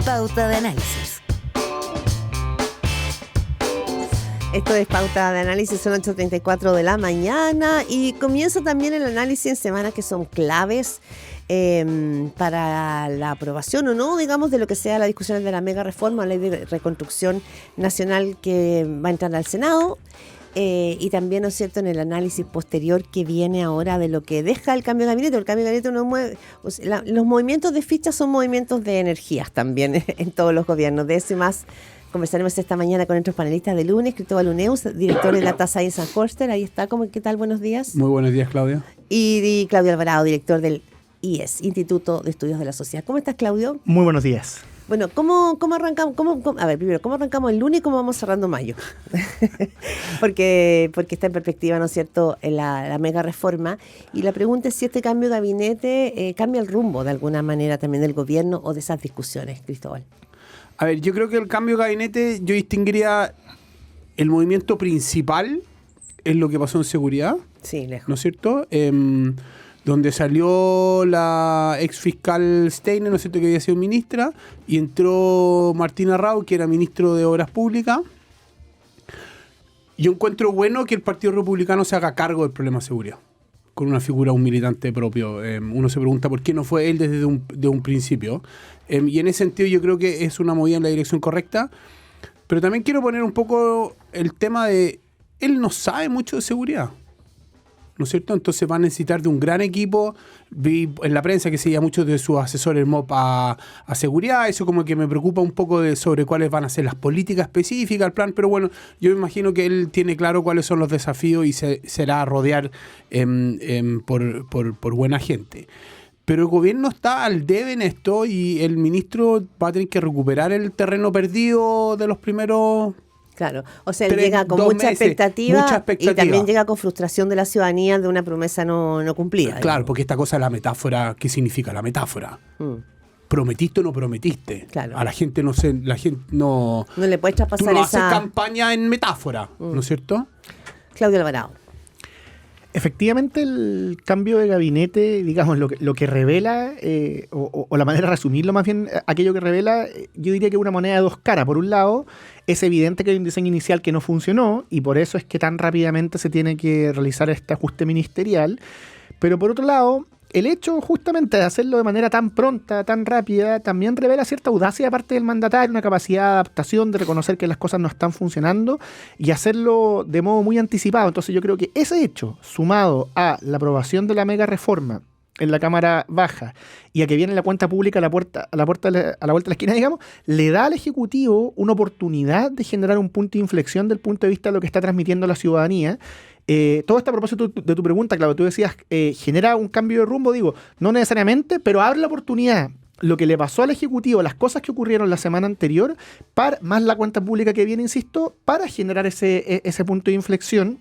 Pauta de Análisis. Esto es Pauta de Análisis, son 8:34 de la mañana y comienza también el análisis en semanas que son claves para la aprobación o no, digamos, de lo que sea la discusión de la mega reforma, ley de reconstrucción nacional que va a entrar al Senado. Y también, ¿no es cierto?, en el análisis posterior que viene ahora de lo que deja el cambio de gabinete. El cambio de gabinete no mueve, o sea, los movimientos de fichas son movimientos de energías también en todos los gobiernos. De eso y más conversaremos esta mañana con nuestros panelistas de lunes. Cristóbal Uneus, director de Data Science and Forster. Ahí está. ¿Qué tal? Buenos días. Muy buenos días, Claudio. Y Claudio Alvarado, director del IES, Instituto de Estudios de la Sociedad. ¿Cómo estás, Claudio? Muy buenos días. Bueno, ¿cómo arrancamos? A ver, primero, ¿cómo arrancamos el lunes y cómo vamos cerrando mayo? porque está en perspectiva, ¿no es cierto?, la mega reforma. Y la pregunta es si este cambio de gabinete cambia el rumbo de alguna manera también del gobierno o de esas discusiones, Cristóbal. A ver, yo creo que el cambio de gabinete, yo distinguiría el movimiento principal en lo que pasó en seguridad. Sí, lejos. ¿No es cierto? Donde salió la ex fiscal Steiner, ¿no es cierto?, que había sido ministra, y entró Martina Rau, que era ministro de Obras Públicas. Yo encuentro bueno que el Partido Republicano se haga cargo del problema de seguridad, con una figura, un militante propio. Uno se pregunta por qué no fue él desde un principio. Y en ese sentido yo creo que es una movida en la dirección correcta. Pero también quiero poner un poco el tema de, él no sabe mucho de seguridad, ¿no es cierto? Entonces va a necesitar de un gran equipo. Vi en la prensa que seguía muchos de sus asesores MOP a seguridad. Eso como que me preocupa un poco sobre cuáles van a ser las políticas específicas, el plan. Pero bueno, yo me imagino que él tiene claro cuáles son los desafíos y será rodear por buena gente. Pero el gobierno está al debe en esto y el ministro va a tener que recuperar el terreno perdido de los primeros... Claro, o sea, él llega con mucha expectativa y también llega con frustración de la ciudadanía de una promesa no cumplida. Claro, porque esta cosa de la metáfora, ¿qué significa la metáfora? ¿Prometiste o no prometiste? Claro. A la gente no le puedes traspasar tú no esa... haces campaña en metáfora, ¿no es cierto? Claudio Alvarado. Efectivamente, el cambio de gabinete, digamos, lo que revela, o la manera de resumirlo más bien, aquello que revela, yo diría que es una moneda de dos caras. Por un lado, es evidente que hay un diseño inicial que no funcionó y por eso es que tan rápidamente se tiene que realizar este ajuste ministerial. Pero por otro lado, el hecho justamente de hacerlo de manera tan pronta, tan rápida, también revela cierta audacia de parte del mandatario, una capacidad de adaptación, de reconocer que las cosas no están funcionando y hacerlo de modo muy anticipado. Entonces yo creo que ese hecho, sumado a la aprobación de la mega reforma en la Cámara Baja y a que viene la cuenta pública a la vuelta de la esquina, digamos, le da al Ejecutivo una oportunidad de generar un punto de inflexión del punto de vista de lo que está transmitiendo la ciudadanía. Todo esto a propósito de tu pregunta, Claudio, tú decías, genera un cambio de rumbo, digo, no necesariamente, pero abre la oportunidad. Lo que le pasó al Ejecutivo, las cosas que ocurrieron la semana anterior, más la cuenta pública que viene, insisto, para generar ese punto de inflexión.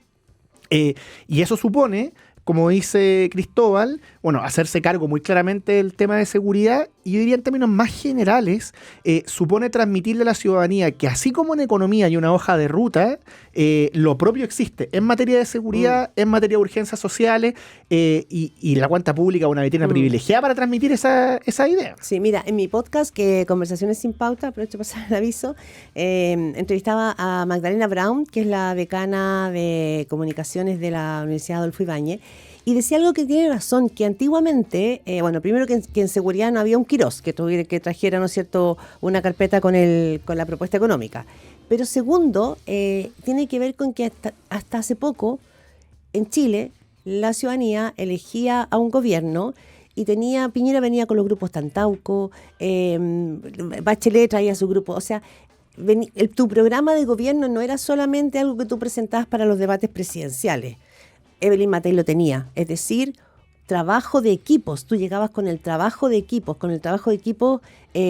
Y eso supone, como dice Cristóbal, bueno, hacerse cargo muy claramente del tema de seguridad y yo diría en términos más generales, supone transmitirle a la ciudadanía que así como en economía hay una hoja de ruta, lo propio existe en materia de seguridad, en materia de urgencias sociales y la cuenta pública una vitrina privilegiada para transmitir esa idea. Sí, mira, en mi podcast, que Conversaciones sin Pauta, aprovecho para pasar el aviso, entrevistaba a Magdalena Brown, que es la decana de comunicaciones de la Universidad Adolfo Ibáñez, y decía algo que tiene razón, que antiguamente, primero que en seguridad no había un Quirós que trajera, ¿no es cierto?, una carpeta con la propuesta económica. Pero segundo, tiene que ver con que hasta hace poco, en Chile, la ciudadanía elegía a un gobierno y Piñera venía con los grupos Tantauco, Bachelet traía su grupo, o sea, tu programa de gobierno no era solamente algo que tú presentabas para los debates presidenciales. Evelyn Matei lo tenía, es decir, trabajo de equipos. Tú llegabas con el trabajo de equipos,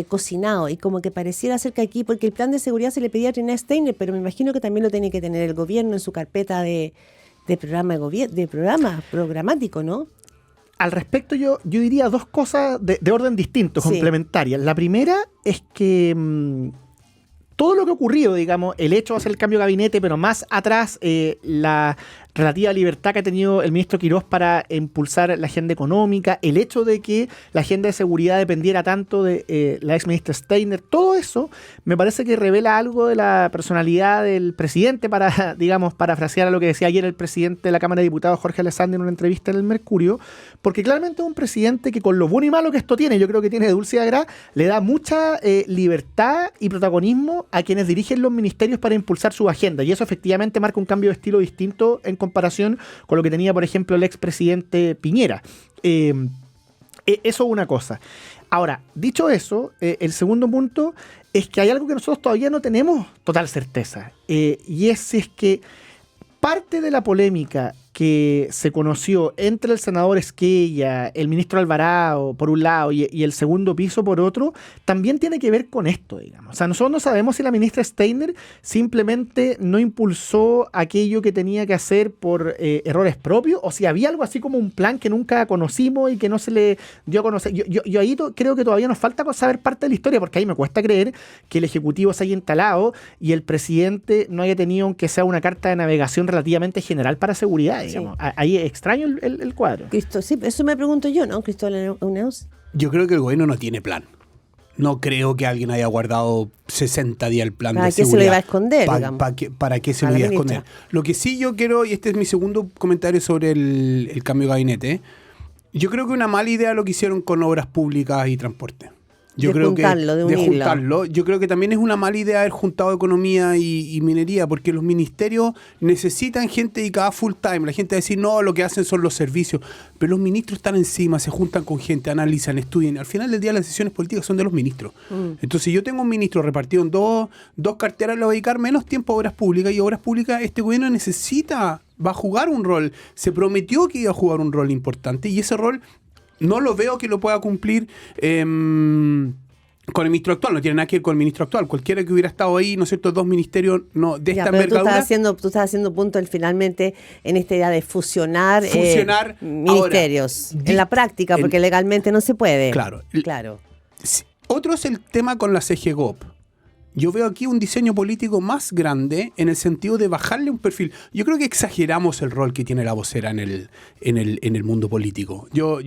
cocinado, y como que pareciera ser que aquí, porque el plan de seguridad se le pedía a Trina Steiner, pero me imagino que también lo tiene que tener el gobierno en su carpeta de programa programático, ¿no? Al respecto yo diría dos cosas de orden distinto, complementarias. La primera es que todo lo que ha ocurrido, digamos, el hecho de hacer el cambio de gabinete, pero más atrás relativa libertad que ha tenido el ministro Quirós para impulsar la agenda económica, el hecho de que la agenda de seguridad dependiera tanto de la ex ministra Steiner, todo eso me parece que revela algo de la personalidad del presidente, para, digamos, parafrasear a lo que decía ayer el presidente de la Cámara de Diputados, Jorge Alessandri, en una entrevista en el Mercurio, porque claramente es un presidente que, con lo bueno y malo que esto tiene, yo creo que tiene de dulce y de agraz, le da mucha libertad y protagonismo a quienes dirigen los ministerios para impulsar su agenda, y eso efectivamente marca un cambio de estilo distinto en comparación con lo que tenía, por ejemplo, el expresidente Piñera. Eso es una cosa. Ahora, dicho eso, el segundo punto es que hay algo que nosotros todavía no tenemos total certeza, y es si es que parte de la polémica que se conoció entre el senador Esquella, el ministro Alvarado por un lado y el segundo piso por otro, también tiene que ver con esto, digamos. O sea, nosotros no sabemos si la ministra Steiner simplemente no impulsó aquello que tenía que hacer por errores propios, o si había algo así como un plan que nunca conocimos y que no se le dio a conocer. Yo ahí creo que todavía nos falta saber parte de la historia, porque ahí me cuesta creer que el Ejecutivo se haya instalado y el presidente no haya tenido, aunque sea una carta de navegación relativamente general para seguridad. Digamos. Sí. Ahí es extraño el cuadro. Sí, eso me pregunto yo, ¿no, Cristóbal Neuhaus? Yo creo que el gobierno no tiene plan. No creo que alguien haya guardado 60 días el plan de seguridad. ¿Para qué se lo iba a esconder? ¿Para qué se lo iba a esconder? Lo que sí yo quiero, y este es mi segundo comentario sobre el cambio de gabinete, yo creo que una mala idea lo que hicieron con obras públicas y transporte. Yo creo que de juntarlo. Yo creo que también es una mala idea haber juntado economía y minería, porque los ministerios necesitan gente dedicada full time. La gente va a decir, no, lo que hacen son los servicios. Pero los ministros están encima, se juntan con gente, analizan, estudian. Al final del día las decisiones políticas son de los ministros. Entonces, si yo tengo un ministro repartido en dos carteras, le voy a dedicar menos tiempo a obras públicas, y obras públicas este gobierno va a jugar un rol. Se prometió que iba a jugar un rol importante, y ese rol no lo veo que lo pueda cumplir con el ministro actual. No tiene nada que ver con el ministro actual. Cualquiera que hubiera estado ahí, ¿no es cierto?, dos ministerios de esta envergadura. Tú estás haciendo punto finalmente en esta idea de fusionar ministerios. Ahora, en la práctica, porque legalmente no se puede. Claro. Otro es el tema con la CGGOP. Yo veo aquí un diseño político más grande en el sentido de bajarle un perfil. Yo creo que exageramos el rol que tiene la vocera en el mundo político. Yo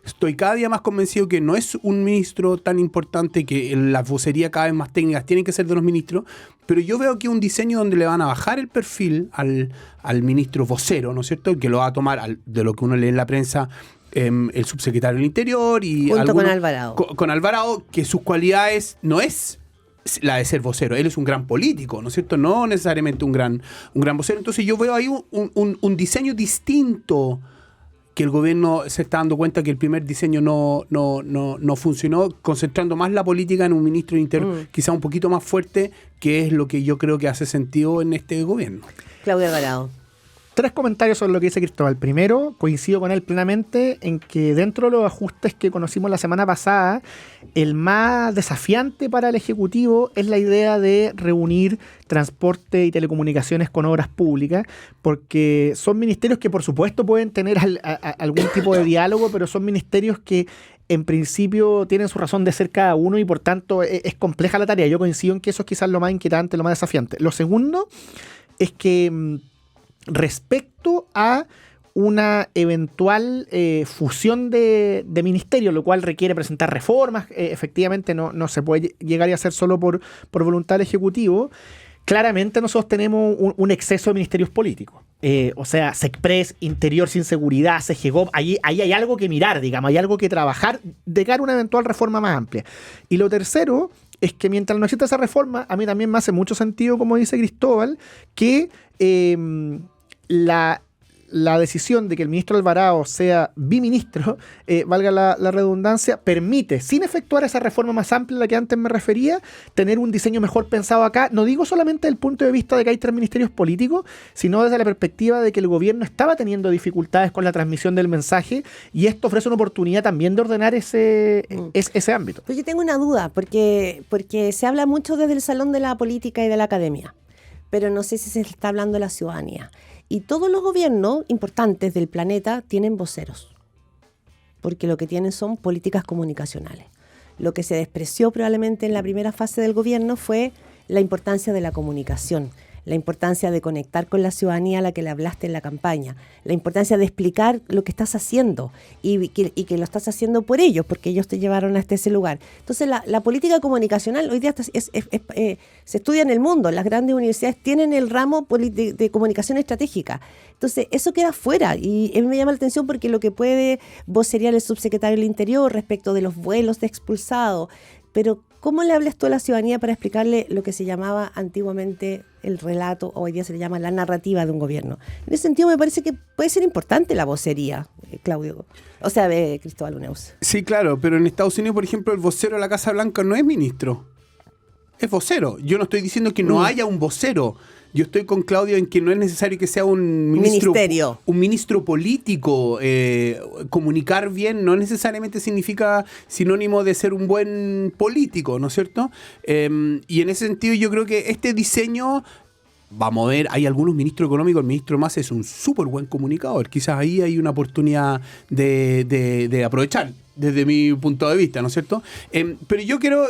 estoy cada día más convencido que no es un ministro tan importante, que las vocerías cada vez más técnicas tienen que ser de los ministros, pero yo veo aquí un diseño donde le van a bajar el perfil al ministro vocero, ¿no es cierto?, que lo va a tomar de lo que uno lee en la prensa, el subsecretario del Interior y junto con Alvarado. Con Alvarado, que sus cualidades no es la de ser vocero. Él es un gran político, ¿no es cierto? No necesariamente un gran vocero. Entonces yo veo ahí un diseño distinto, que el gobierno se está dando cuenta que el primer diseño no funcionó, concentrando más la política en un ministro de Interior quizá un poquito más fuerte, que es lo que yo creo que hace sentido en este gobierno. Claudia Alvarado. 3 comentarios sobre lo que dice Cristóbal. Primero, coincido con él plenamente en que dentro de los ajustes que conocimos la semana pasada, el más desafiante para el Ejecutivo es la idea de reunir transporte y telecomunicaciones con obras públicas, porque son ministerios que por supuesto pueden tener algún tipo de diálogo, pero son ministerios que en principio tienen su razón de ser cada uno, y por tanto es compleja la tarea. Yo coincido en que eso es quizás lo más inquietante, lo más desafiante. Lo segundo es que respecto a una eventual fusión de ministerios, lo cual requiere presentar reformas, efectivamente no se puede llegar a hacer solo por voluntad del Ejecutivo. Claramente nosotros tenemos un exceso de ministerios políticos. O sea, SECPRES, Interior sin Seguridad, CGGOP, ahí hay algo que mirar, digamos, hay algo que trabajar de cara a una eventual reforma más amplia. Y lo tercero es que mientras no exista esa reforma, a mí también me hace mucho sentido, como dice Cristóbal, que la decisión de que el ministro Alvarado sea biministro, valga la redundancia, permite, sin efectuar esa reforma más amplia a la que antes me refería, tener un diseño mejor pensado acá. No digo solamente desde el punto de vista de que hay 3 ministerios políticos, sino desde la perspectiva de que el gobierno estaba teniendo dificultades con la transmisión del mensaje, y esto ofrece una oportunidad también de ordenar ese ámbito. Pues yo tengo una duda, porque se habla mucho desde el salón de la política y de la academia, pero no sé si se está hablando de la ciudadanía. Y todos los gobiernos importantes del planeta tienen voceros, porque lo que tienen son políticas comunicacionales. Lo que se despreció probablemente en la primera fase del gobierno fue la importancia de la comunicación, la importancia de conectar con la ciudadanía a la que le hablaste en la campaña, la importancia de explicar lo que estás haciendo y que lo estás haciendo por ellos, porque ellos te llevaron hasta ese lugar. Entonces la política comunicacional hoy día se estudia en el mundo, las grandes universidades tienen el ramo de comunicación estratégica. Entonces eso queda fuera y a mí me llama la atención porque lo que puede vocerear el subsecretario del Interior respecto de los vuelos de expulsados, pero ¿cómo le hablas tú a la ciudadanía para explicarle lo que se llamaba antiguamente el relato, hoy día se le llama la narrativa de un gobierno? En ese sentido me parece que puede ser importante la vocería, Claudio, o sea, Cristóbal Uneus. Sí, claro, pero en Estados Unidos, por ejemplo, el vocero de la Casa Blanca no es ministro, es vocero. Yo no estoy diciendo que no haya un vocero. Yo estoy con Claudio en que no es necesario que sea un ministerio, un ministro político. Comunicar bien no necesariamente significa sinónimo de ser un buen político, ¿no es cierto? Y en ese sentido yo creo que este diseño, vamos a ver, hay algunos ministros económicos, el ministro Massa es un súper buen comunicador, quizás ahí hay una oportunidad de aprovechar. Desde mi punto de vista, ¿no es cierto? Pero yo quiero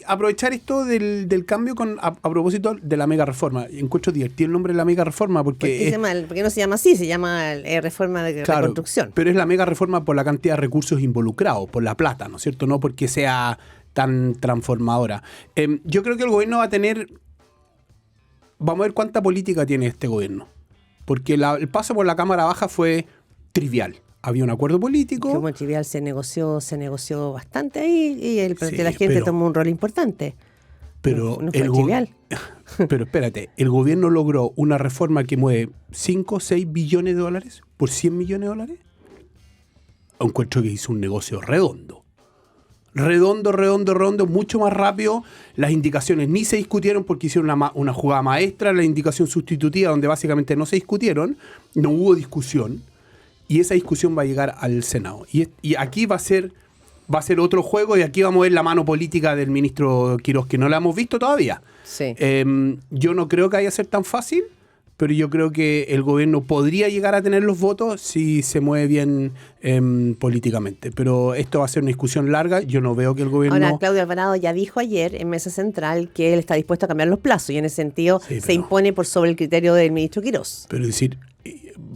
aprovechar esto del cambio a propósito de la mega reforma. Encuentro divertido el nombre de la mega reforma porque... ¿Por qué no se llama así? Se llama reforma de reconstrucción. Pero es la mega reforma por la cantidad de recursos involucrados, por la plata, ¿no es cierto? No porque sea tan transformadora. Yo creo que el gobierno va a tener... Vamos a ver cuánta política tiene este gobierno. Porque el paso por la Cámara Baja fue trivial. Había un acuerdo político. Como trivial se negoció bastante ahí y el de la gente tomó un rol importante. Pero no fue trivial. Pero espérate, el gobierno logró una reforma que mueve 5 o 6 billones de dólares por 100 millones de dólares. Encuentro que hizo un negocio redondo. Redondo, mucho más rápido. Las indicaciones ni se discutieron porque hicieron una jugada maestra, la indicación sustitutiva donde básicamente no se discutieron, no hubo discusión. Y esa discusión va a llegar al Senado. Y aquí va a ser otro juego y aquí vamos a ver la mano política del ministro Quirós, que no la hemos visto todavía. Sí. Yo no creo que vaya a ser tan fácil, pero yo creo que el gobierno podría llegar a tener los votos si se mueve bien políticamente. Pero esto va a ser una discusión larga. Yo no veo que el gobierno... Ahora, Claudio Alvarado ya dijo ayer en Mesa Central que él está dispuesto a cambiar los plazos y en ese sentido se impone por sobre el criterio del ministro Quirós. Pero es decir...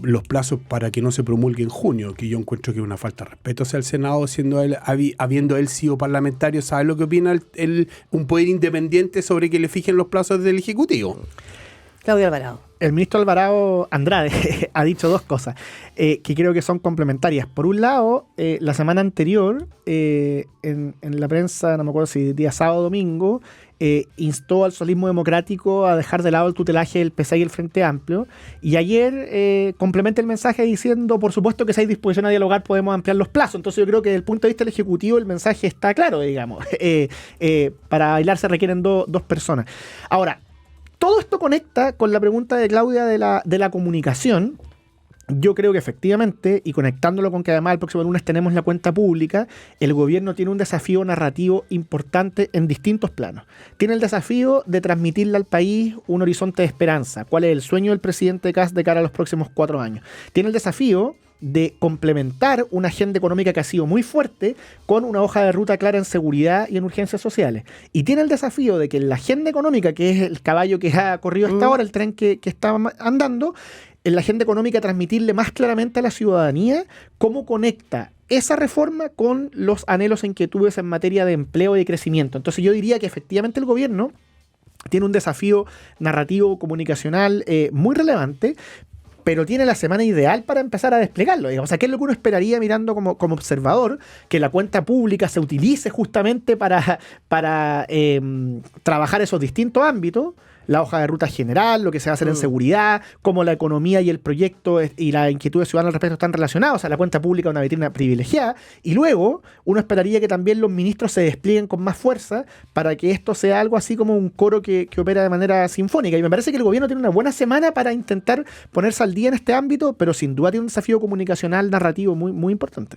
los plazos para que no se promulgue en junio, que yo encuentro que es una falta de respeto hacia el Senado, habiendo él sido parlamentario. ¿Sabes lo que opina un poder independiente sobre que le fijen los plazos del Ejecutivo? Claudio Alvarado. El ministro Alvarado Andrade ha dicho dos cosas que creo que son complementarias. Por un lado, la semana anterior, en la prensa, no me acuerdo si día sábado o domingo, instó al socialismo democrático a dejar de lado el tutelaje del PCI y el Frente Amplio. Y ayer complementa el mensaje diciendo, por supuesto que si hay disposición a dialogar podemos ampliar los plazos. Entonces yo creo que desde el punto de vista del Ejecutivo el mensaje está claro, digamos. Para bailar se requieren dos personas. Ahora, todo esto conecta con la pregunta de Claudia de la comunicación. Yo creo que efectivamente, y conectándolo con que además el próximo lunes tenemos la cuenta pública, el gobierno tiene un desafío narrativo importante en distintos planos. Tiene el desafío de transmitirle al país un horizonte de esperanza. ¿Cuál es el sueño del presidente Kast de cara a los próximos 4 años? Tiene el desafío de complementar una agenda económica que ha sido muy fuerte con una hoja de ruta clara en seguridad y en urgencias sociales. Y tiene el desafío de que la agenda económica, que es el caballo que ha corrido hasta ahora, el tren que está andando, en la agenda económica transmitirle más claramente a la ciudadanía cómo conecta esa reforma con los anhelos e inquietudes en materia de empleo y de crecimiento. Entonces yo diría que efectivamente el gobierno tiene un desafío narrativo comunicacional muy relevante, pero tiene la semana ideal para empezar a desplegarlo. Digamos. O sea, ¿qué es lo que uno esperaría mirando como observador? Que la cuenta pública se utilice justamente para trabajar esos distintos ámbitos. La hoja de ruta general, lo que se va a hacer en seguridad, cómo la economía y el proyecto y la inquietud ciudadana al respecto están relacionados. O sea, la cuenta pública es una vitrina privilegiada. Y luego, uno esperaría que también los ministros se desplieguen con más fuerza para que esto sea algo así como un coro que opera de manera sinfónica. Y me parece que el gobierno tiene una buena semana para intentar ponerse al día en este ámbito, pero sin duda tiene un desafío comunicacional narrativo muy, muy importante.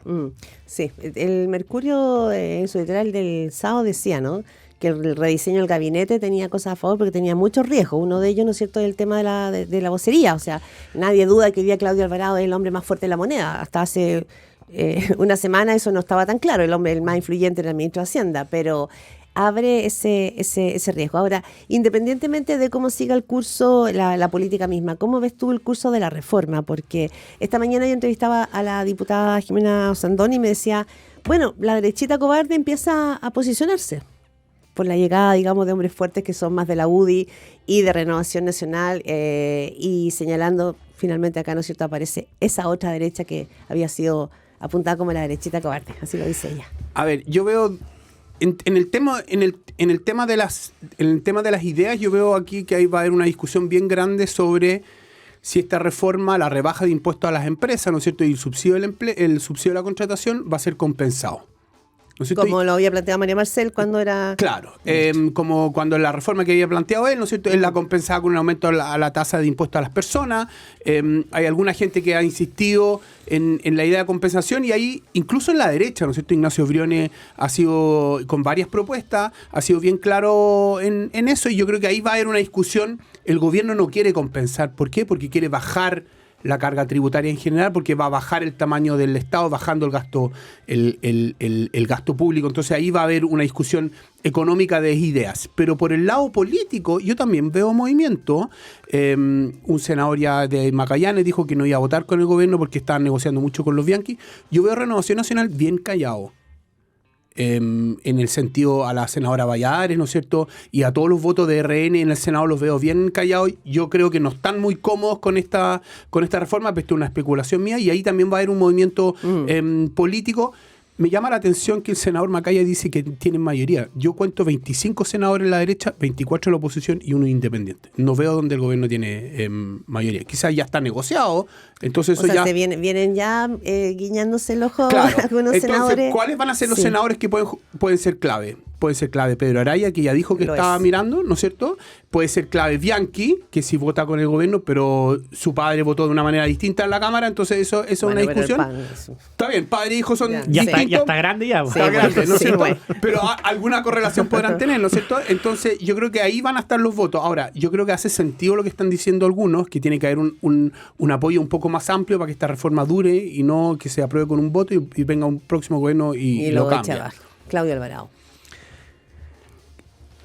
Sí, el Mercurio en su editorial del sábado decía, ¿no?, que el rediseño del gabinete tenía cosas a favor porque tenía muchos riesgos. Uno de ellos, ¿no es cierto?, es el tema de la vocería. O sea, nadie duda que hoy día Claudio Alvarado es el hombre más fuerte de la moneda. Hasta hace una semana eso no estaba tan claro. El más influyente era el ministro de Hacienda. Pero abre ese riesgo. Ahora, independientemente de cómo siga el curso, la política misma, ¿cómo ves tú el curso de la reforma? Porque esta mañana yo entrevistaba a la diputada Jimena Osandón y me decía, bueno, la derechita cobarde empieza a posicionarse por la llegada, digamos, de hombres fuertes que son más de la UDI y de Renovación Nacional, y señalando finalmente acá, ¿no es cierto?, aparece esa otra derecha que había sido apuntada como la derechita cobarde, así lo dice ella. A ver, yo veo en el tema de las ideas, yo veo aquí que ahí va a haber una discusión bien grande sobre si esta reforma, la rebaja de impuestos a las empresas, ¿no es cierto?, y el subsidio de la contratación va a ser compensado. ¿No es cierto? Como lo había planteado María Marcel cuando era... Claro, como cuando la reforma que había planteado él, ¿no es cierto?, él la compensaba con un aumento a la tasa de impuestos a las personas. Hay alguna gente que ha insistido en la idea de compensación, y ahí, incluso en la derecha, ¿no es cierto?, Ignacio Briones ha sido, con varias propuestas, ha sido bien claro en eso, y yo creo que ahí va a haber una discusión. El gobierno no quiere compensar. ¿Por qué? Porque quiere bajar la carga tributaria en general, porque va a bajar el tamaño del Estado, bajando el gasto, el gasto público. Entonces ahí va a haber una discusión económica de ideas. Pero por el lado político, yo también veo movimiento. Un senador ya de Magallanes dijo que no iba a votar con el gobierno porque estaban negociando mucho con los Bianchi. Yo veo Renovación Nacional bien callado. En el sentido a la senadora Valladares, ¿no es cierto?, y a todos los votos de RN en el Senado los veo bien callados. Yo creo que no están muy cómodos con esta reforma, pero esto es una especulación mía, y ahí también va a haber un movimiento político. Me llama la atención que el senador Macaya dice que tienen mayoría. Yo cuento 25 senadores en la derecha, 24 en la oposición y uno independiente. No veo donde el gobierno tiene mayoría. Quizás ya está negociado, entonces eso o sea, ya... vienen ya guiñándose el ojo, claro. algunos Entonces, senadores. ¿cuáles van a ser los senadores que pueden ser clave? Puede ser clave Pedro Araya, que ya dijo que estaba mirando, ¿no es cierto? Puede ser clave Bianchi, que sí vota con el gobierno, pero su padre votó de una manera distinta en la Cámara, entonces eso es una discusión. Está bien, padre e hijo son distintos. Ya está grande ya. Sí, está grande, ¿no es cierto? Bueno. Pero alguna correlación podrán tener, ¿no es cierto? Entonces yo creo que ahí van a estar los votos. Ahora, yo creo que hace sentido lo que están diciendo algunos, que tiene que haber un apoyo un poco más amplio para que esta reforma dure y no que se apruebe con un voto y venga un próximo gobierno y lo cambie. Claudio Alvarado.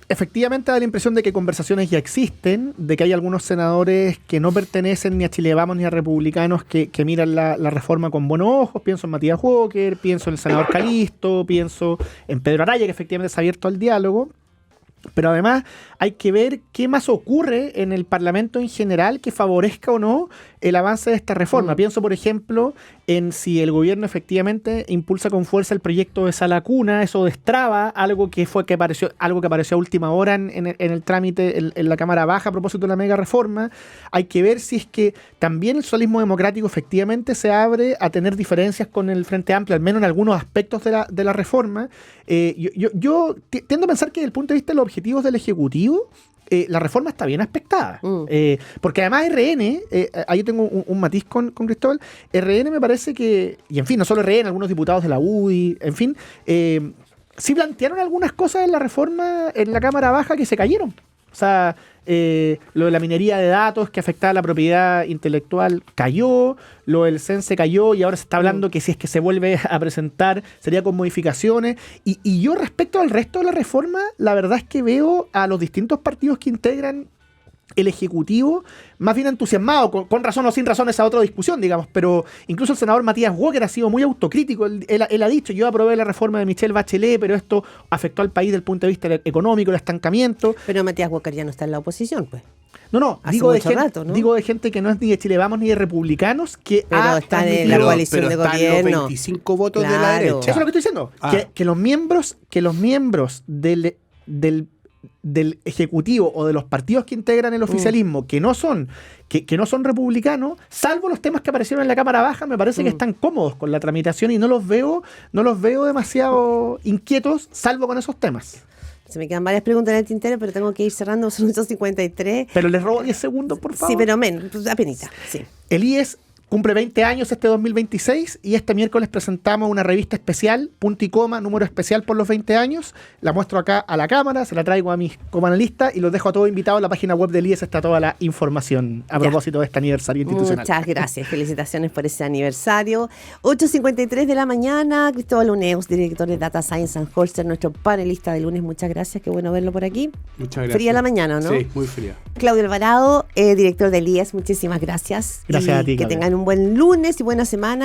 Efectivamente da la impresión de que conversaciones ya existen, de que hay algunos senadores que no pertenecen ni a Chile Vamos ni a Republicanos que miran la reforma con buenos ojos. Pienso en Matías Walker, pienso en el senador Calisto, pienso en Pedro Araya, que efectivamente está abierto al diálogo. Pero además hay que ver qué más ocurre en el Parlamento en general que favorezca o no el avance de esta reforma. Pienso, por ejemplo, en si el gobierno efectivamente impulsa con fuerza el proyecto de Sala Cuna, eso destraba algo que apareció a última hora en el trámite en la Cámara Baja a propósito de la mega reforma. Hay que ver si es que también el socialismo democrático efectivamente se abre a tener diferencias con el Frente Amplio, al menos en algunos aspectos de la reforma. Yo tiendo a pensar que desde el punto de vista de los objetivos del Ejecutivo, la reforma está bien aspectada. Porque además RN, ahí tengo un matiz con Cristóbal, RN me parece que, y en fin, no solo RN, algunos diputados de la UDI, en fin, sí plantearon algunas cosas en la reforma en la Cámara Baja que se cayeron. O sea, lo de la minería de datos que afectaba a la propiedad intelectual cayó, lo del CENSE cayó, y ahora se está hablando que si es que se vuelve a presentar sería con modificaciones. Y yo respecto al resto de la reforma, la verdad es que veo a los distintos partidos que integran el Ejecutivo más bien entusiasmado, con razón o sin razón, esa otra discusión, digamos, pero incluso el senador Matías Walker ha sido muy autocrítico. Él ha dicho, yo aprobé la reforma de Michelle Bachelet, pero esto afectó al país desde el punto de vista económico, el estancamiento. Pero Matías Walker ya no está en la oposición, pues. No, digo de gente que no es ni de Chile Vamos ni de Republicanos, que está en la coalición de gobierno. Los 25 votos de la derecha. Eso es lo que estoy diciendo. Que los miembros del Ejecutivo o de los partidos que integran el oficialismo que no son republicanos, salvo los temas que aparecieron en la Cámara Baja, me parece que están cómodos con la tramitación y no los veo demasiado inquietos, salvo con esos temas. Se me quedan varias preguntas en el tintero, pero tengo que ir cerrando, son 53. Pero les robo 10 segundos, por favor. Sí, pero apenita, sí. El IES Cumple 20 años este 2026 y este miércoles presentamos una revista especial, punto y coma, número especial por los 20 años. La muestro acá a la cámara, se la traigo a mis copanelistas y los dejo a todos invitados. En la página web del IES está toda la información a propósito de este aniversario institucional. Muchas gracias, felicitaciones por ese aniversario. 8:53 de la mañana, Cristóbal Uneus, director de Data Science and Holster, nuestro panelista de lunes. Muchas gracias, qué bueno verlo por aquí. Muchas gracias. Fría la mañana, ¿no? Sí, muy fría. Claudio Alvarado, director del IES, muchísimas gracias. Gracias a ti, que Claudia. tengan un buen lunes y buena semana.